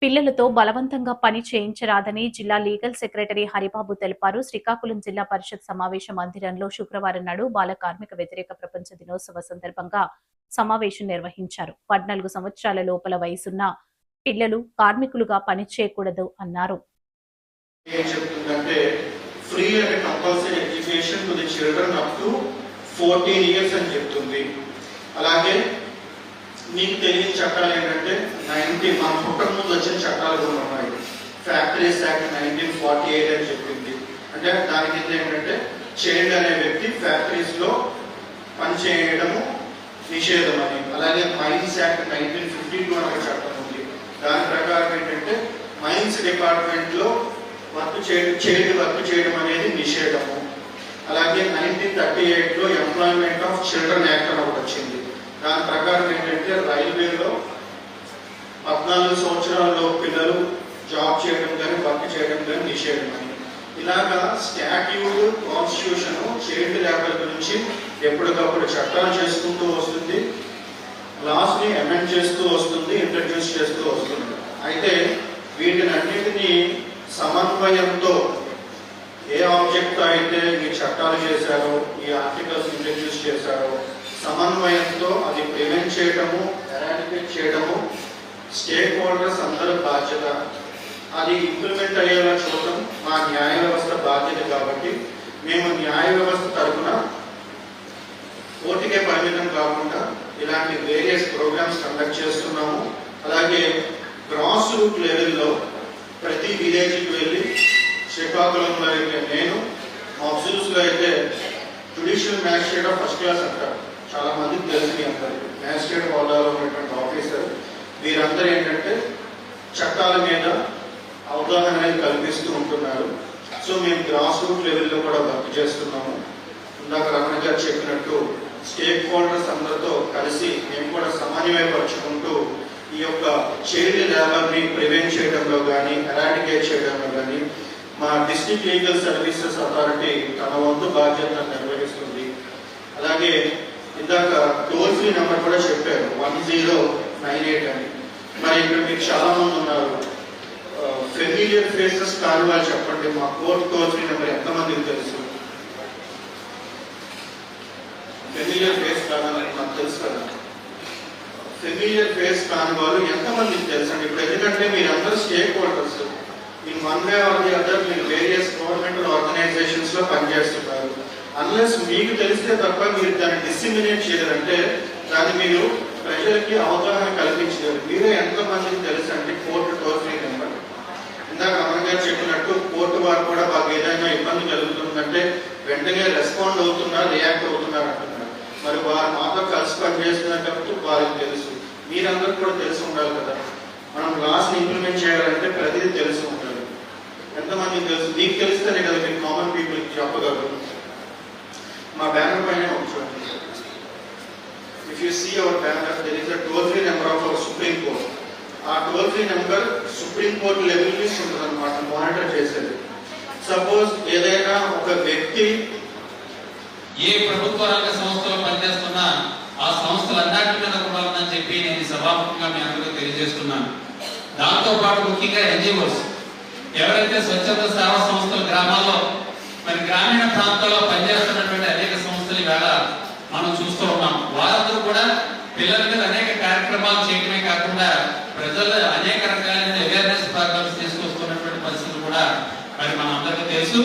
పిల్లలతో బలవంతంగా పని చేయించరాదని జిల్లా లీగల్ సెక్రటరీ హరిబాబు తెలిపారు. శ్రీకాకుళం జిల్లా పరిషత్ సమావేశ మందిరంలో శుక్రవారం నాడు బాల కార్మిక వ్యతిరేక ప్రపంచ దినోత్సవ సందర్భంగా సమావేశం నిర్వహించారు. 14 సంవత్సరాల లోపల వయసున్న పిల్లలు కార్మికులుగా పని చేయకూడదు అన్నారు. మీకు తెలియని చట్టాలు ఏంటంటే మన పుట్టక ముందు వచ్చిన చట్టాలు కూడా ఉన్నాయి. ఫ్యాక్టరీస్ యాక్ట్ 1948 అని చెప్పింది. అంటే దాని కింద ఏంటంటే చైల్డ్ అనే వ్యక్తి ఫ్యాక్టరీస్ లో పనిచేయడము నిషేధం అని. అలాగే మైన్స్ యాక్ట్ 1952 అనే చట్టం ఉంది. దాని ప్రకారం ఏంటంటే మైన్స్ డిపార్ట్మెంట్ లో చైల్డ్ వర్క్ చేయడం అనేది నిషేధము. అలాగే 1938 లో ఎంప్లాయ్మెంట్ ఆఫ్ చిల్డ్రన్ యాక్ట్ అని ఒకటి వచ్చింది. దాని ప్రకారం ఏంటంటే రైల్వేలో 14 సంవత్సరాల్లో పిల్లలు జాబ్ చేయడం కానీ వర్క్ చేయడం కానీ నిషేధం అని. ఇలాగా స్టాట్యూట్ కాన్స్టిట్యూషన్ చైల్డ్ లేబర్ గురించి ఎప్పటికప్పుడు చట్టాలు చేసుకుంటూ వస్తుంది, లాస్ ని అమెండ్ చేస్తూ వస్తుంది, ఇంట్రడ్యూస్ చేస్తూ వస్తుంది. అయితే వీటిని అన్నిటినీ సమన్వయంతో ఏ ఆబ్జెక్ట్ అయితే ఈ చట్టాలు చేశారో, ఈ ఆర్టికల్స్ ఇంట్రడ్యూస్ చేశారో సమన్వయంతో అది ప్రివెంట్ చేయడము, ఎరాడికేట్ చేయడము స్టేక్ హోల్డర్స్ అందరూ బాధ్యత. అది ఇంప్లిమెంట్ అయ్యేలా చూడటం మా న్యాయ వ్యవస్థ బాధ్యత. కాబట్టి మేము న్యాయ వ్యవస్థ తరఫున కోర్టుకే పరిమితం కాకుండా ఇలాంటి వేరియస్ ప్రోగ్రామ్స్ కండక్ట్ చేస్తున్నాము. అలాగే గ్రాస్ రూట్ లెవెల్లో ప్రతి విలేజ్కి వెళ్ళి, శ్రీకాకుళంలో అయితే నేను, మబ్సూల్స్లో అయితే judicial magistrate of first class అంటారు, చాలా మందికి తెలిసి అంటారు, మ్యాజిస్ట్రేట్ హోదాలో ఉన్నటువంటి ఆఫీసర్. వీరందరూ ఏంటంటే చట్టాల మీద అవగాహన అనేది కల్పిస్తూ ఉంటున్నారు. సో మేము గ్రాస్ రూట్ లెవెల్లో కూడా వర్క్ చేస్తున్నాము. ఇందాక రమణ గారు చెప్పినట్టు స్టేక్ హోల్డర్స్ అందరితో కలిసి మేము కూడా సమన్వయపరుచుకుంటూ ఈ యొక్క చైల్డ్ లేబర్ని ప్రివెంట్ చేయడంలో కానీ, ఎరాడికేట్ చేయడంలో కానీ మా డిస్ట్రిక్ట్ లీగల్ సర్వీసెస్ అథారిటీ తన వంతు బాధ్యత నిర్వహిస్తుంది. అలాగే ఇందాక టోల్ ఫ్రీ నెంబర్ కూడా చెప్పారు, 1098 అని. మరి ఇక్కడ మీకు చాలా మంది ఉన్నారు, ఫెమిలియర్ ఫేసెస్ కాని వాళ్ళు చెప్పండి, మా కోర్టు టోల్ ఫ్రీ నెంబర్ ఎంతమందికి తెలుసు? ఫెమిలియర్ ఫేస్ కాదని నాకు తెలుసు కదా. ఫెమిలియర్ ఫేస్ కాని వాళ్ళు ఎంతమందికి తెలుసు అండి? ఇప్పుడు ఎందుకంటే మీరందరూ stakeholders, in one way or the other మీరు వేరియస్ గవర్నమెంటల్ ఆర్గనైజేషన్స్ లో పనిచేస్తున్నారు. అన్లెస్ మీకు తెలిస్తే తప్ప మీరు దాన్ని డిస్సిమినేట్ చేయలేరంటే, దాన్ని మీరు ప్రజలకి అవగాహన కల్పించలేరు. మీరే ఎంతమందికి తెలుసు అంటే కోర్టు టోల్ ఫ్రీ నెంబర్. ఇందాక రమణ గారు చెప్పినట్టు కోర్టు వారు కూడా మాకు ఏదైనా ఇబ్బంది కలుగుతుందంటే వెంటనే రెస్పాండ్ అవుతున్నారు, రియాక్ట్ అవుతున్నారు అంటున్నారు. మరి వారు మాతో కలిసి పనిచేస్తున్నారు కాబట్టి వారికి తెలుసు. మీరందరూ కూడా తెలిసి ఉండాలి కదా. మనం లాస్ ని ఇంప్లిమెంట్ చేయాలంటే ప్రతిదీ తెలిసి ఉండాలి. ఎంతమందికి తెలుసు? మీకు తెలిస్తేనే కదా మీరు కామన్ పీపుల్కి చెప్పగలరు. మా బ్యానర్ పైన చూడండి. If you see our banner, there is a toll free number of our supreme court. ఆ toll free number supreme court level నుంచి ఉంటుంది అనమాట, మానిటర్ చేసేది. సపోజ్ ఏదైనా ఒక వ్యక్తి ఏ ప్రభుత్వ రంగ సంస్థలో పనిచేస్తున్నా ఆ సంస్థలు అన్నిటి మీద కూడా ఉందని చెప్పి నేను సభాముఖంగా మీ అందరికీ తెలియజేస్తున్నాను. దాంతో పాటు ముఖ్యంగా ఎన్జిఓస్, ఎవరైతే స్వచ్ఛంద సేవా సంస్థలు గ్రామాల్లో మరి గ్రామీణ ప్రాంతాల్లో పనిచేస్తున్నటువంటి అనేక సంస్థలు ఇవాళ మనం చూస్తూ ఉన్నాం. వారందరూ కూడా పిల్లల మీద అనేక కార్యక్రమాలు చేయడమే కాకుండా ప్రజల్లో అనేక రకాలైన అవేర్నెస్ ప్రోగ్రామ్స్ తీసుకొస్తున్నటువంటి పరిస్థితులు కూడా మరి మన అందరికీ తెలుసు.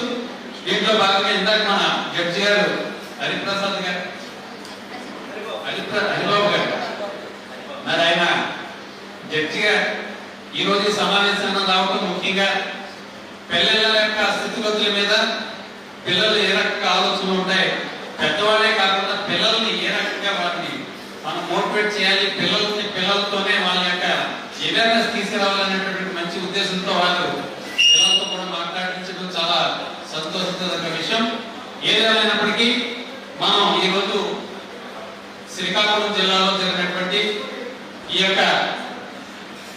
దీంట్లో భాగంగా ఇందాక మన జడ్జి గారు హరిప్రసాద్ గారు, హరిబాబు గారు, మరి ఆయన జడ్జిగా ఈరోజు సమావేశంలో రావడం ముఖ్యంగా పిల్లల యొక్క స్థితిగతుల మీద, పిల్లలు ఏ రకంగా ఆలోచనలు ఉంటాయి, పెద్దవాళ్ళే కాకుండా పిల్లల్ని ఏ రకంగా వాటిని మనం మోటివేట్ చేయాలి, పిల్లలతోనే వాళ్ళ యొక్క అవేర్నెస్ తీసుకురావాలనేటువంటి మంచి ఉద్దేశంతో వాళ్ళు పిల్లలతో కూడా మాట్లాడించడం చాలా సంతోషించదగ్గ విషయం. ఏదేమైనప్పటికీ మనం ఈరోజు శ్రీకాకుళం జిల్లాలో జరిగినటువంటి ఈ యొక్క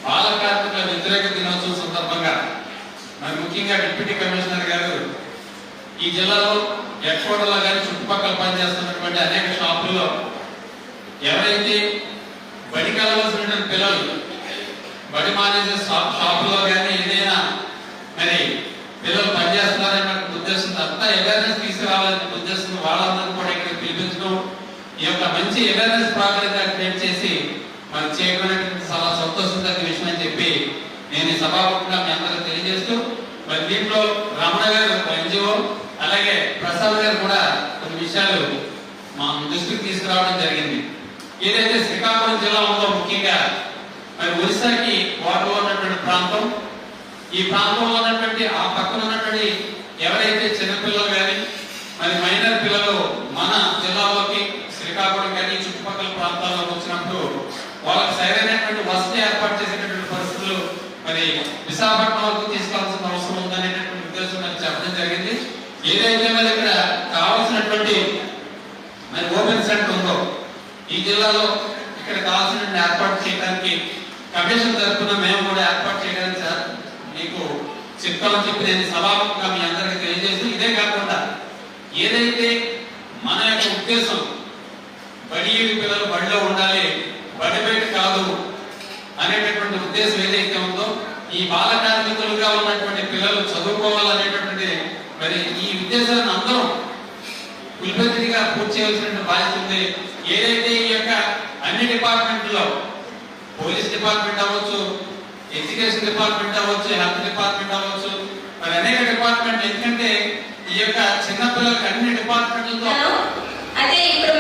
బాల కార్మికుల వ్యతిరేక దినోత్సవం సందర్భంగా మరి ముఖ్యంగా డిప్యూటీ కమిషనర్ గారు ఈ జిల్లాలో ఎక్స్పోర్టర్లో కానీ చుట్టుపక్కల పనిచేస్తున్నటువంటి అనేక షాపుల్లో ఎవరైతే బడికి వెళ్ళవలసినటువంటి పిల్లలు బడి మానేసే షాపులో కానీ ఏదైనా మరి పిల్లలు పనిచేస్తున్నారనే ఉద్దేశంతో అంతా అవేర్నెస్ తీసుకురావాలనే ఉద్దేశంతో వాళ్ళందరూ కూడా ఇక్కడ పిలిపించడం, ఈ యొక్క మంచి అవేర్నెస్ ప్రోగ్రామ్ క్రియేట్ చేసి మరి చేయడం చాలా సంతోషంగా విషయం అని చెప్పి నేను ఈ సభాముఖంగా మీ అందరూ తెలియజేస్తూ, మరి దీంట్లో రమణ గారు ఎన్జిఓ అలాగే ప్రసాద్ గారు కూడా కొన్ని విషయాలు మా దృష్టికి తీసుకురావడం జరిగింది. ఏదైతే శ్రీకాకుళం జిల్లా ఉందో ముఖ్యంగా మరి ఒరిస్సాకి వాటర్ ఉన్నటువంటి ప్రాంతం, ఈ ప్రాంతంలో ఉన్నటువంటి ఆ పక్కన ఉన్నటువంటి ఎవరైతే చిన్నపిల్లలు కానీ మరి మైనర్ పిల్లలు మన జిల్లాలోకి శ్రీకాకుళం కానీ చుట్టుపక్కల ప్రాంతాల్లోకి వచ్చినప్పుడు వాళ్ళకి సరైనటువంటి వసతి ఏర్పాటు చేసేటటువంటి పరిస్థితులు మరి విశాఖపట్నం వరకు తీసుకెళ్లాల్సిన అవసరం ఉందనేటటువంటి ఉద్దేశం నాకు చెప్పడం జరిగింది. ఏదైతే మరి ఇక్కడ కావాల్సినటువంటి మరి ఓపెన్ సెంటర్ ఉందో ఈ జిల్లాలో ఇక్కడ కావాల్సిన ఏర్పాటు చేయడానికి కమిషన్ తరఫున మేము కూడా ఏర్పాటు చేయడానికి సార్ మీకు చెప్తామని చెప్పి నేను సభాముఖంగా మీ అందరికీ తెలియజేస్తూ, ఇదే కాకుండా ఏదైతే మన యొక్క ఉద్దేశం బడి పిల్లలు బడిలో ఉండాలి, బడి బయట కాదు అనేటటువంటి ఉద్దేశం ఏదైతే ఉందో, ఈ బాల కార్మికులుగా ఉన్నటువంటి పిల్లలు చదువుకోవాలనేటటువంటి మరి ఈ ఉద్దేశాలను అందరూ కులపతిగా పూర్తి చేయాల్సిన బాధ్యత ఉంది. ఏదైతే ఈ యొక్క అన్ని డిపార్ట్మెంట్లో పోలీస్ డిపార్ట్మెంట్ అవ్వచ్చు, ఎడ్యుకేషన్ డిపార్ట్మెంట్ అవ్వచ్చు, హెల్త్ డిపార్ట్మెంట్ అవ్వచ్చు, మరి అనేక డిపార్ట్మెంట్, ఎందుకంటే ఈ యొక్క చిన్నపిల్లలకి అన్ని డిపార్ట్మెంట్లతో అదే ఇప్పుడు